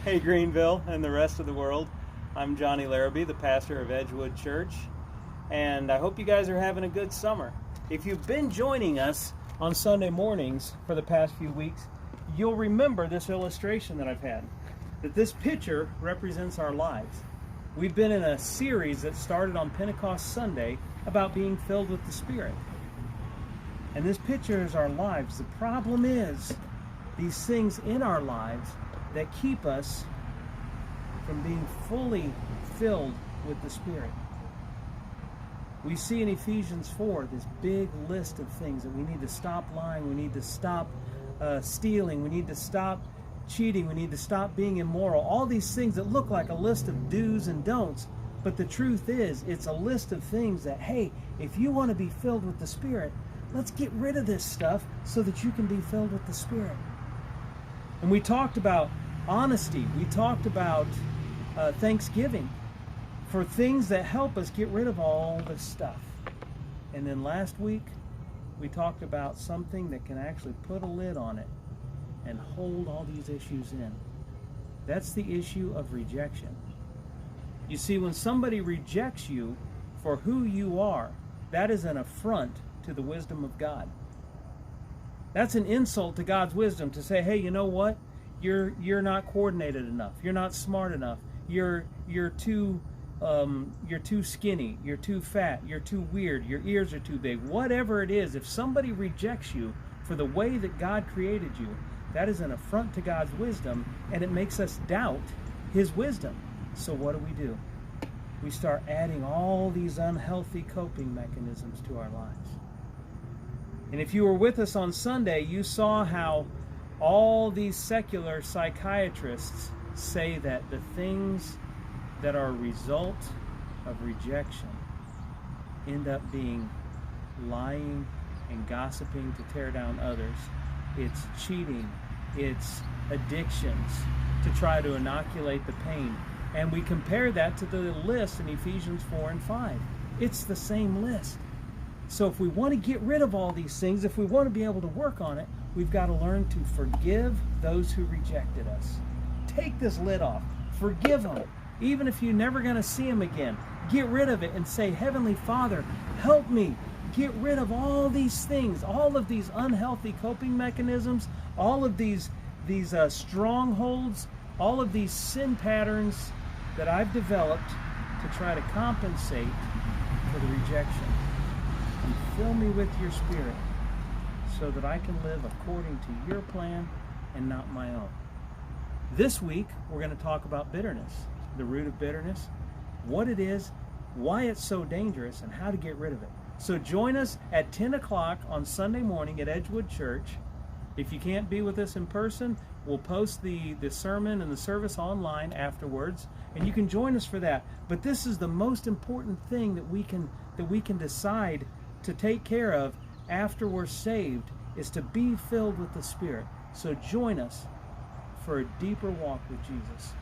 Hey Greenville and the rest of the world. I'm Johnny Larrabee, the pastor of Edgewood Church, and I hope you guys are having a good summer. If you've been joining us on Sunday mornings for the past few weeks, you'll remember this illustration that I've had, that this picture represents our lives. We've been in a series that started on Pentecost Sunday about being filled with the Spirit. And this picture is our lives. The problem is these things in our lives that keep us from being fully filled with the Spirit. We see in Ephesians 4 this big list of things that we need to stop lying, we need to stop stealing, we need to stop cheating, we need to stop being immoral. All these things that look like a list of do's and don'ts, but the truth is, it's a list of things that, hey, if you want to be filled with the Spirit, let's get rid of this stuff so that you can be filled with the Spirit. And we talked about honesty. We talked about thanksgiving for things that help us get rid of all this stuff. And then last week, we talked about something that can actually put a lid on it and hold all these issues in. That's the issue of rejection. You see, when somebody rejects you for who you are, that is an affront to the wisdom of God. That's an insult to God's wisdom to say, hey, you know what? You're not coordinated enough. You're not smart enough. You're too skinny. You're too fat. You're too weird. Your ears are too big. Whatever it is, if somebody rejects you for the way that God created you, that is an affront to God's wisdom, and it makes us doubt His wisdom. So what do? We start adding all these unhealthy coping mechanisms to our lives. And if you were with us on Sunday, you saw how all these secular psychiatrists say that the things that are a result of rejection end up being lying and gossiping to tear down others. It's cheating. It's addictions to try to inoculate the pain. And we compare that to the list in Ephesians 4 and 5. It's the same list. So if we want to get rid of all these things, if we want to be able to work on it, we've got to learn to forgive those who rejected us. Take this lid off. Forgive them. Even if you're never going to see them again, get rid of it and say, Heavenly Father, help me get rid of all these things, all of these unhealthy coping mechanisms, all of these strongholds, all of these sin patterns that I've developed to try to compensate for the rejection. And fill me with your Spirit so that I can live according to your plan and not my own. This week, we're going to talk about bitterness, the root of bitterness, what it is, why it's so dangerous, and how to get rid of it. So join us at 10 o'clock on Sunday morning at Edgewood Church. If you can't be with us in person, we'll post the sermon and the service online afterwards, and you can join us for that. But this is the most important thing that we can decide to take care of after we're saved, is to be filled with the Spirit. So join us for a deeper walk with Jesus.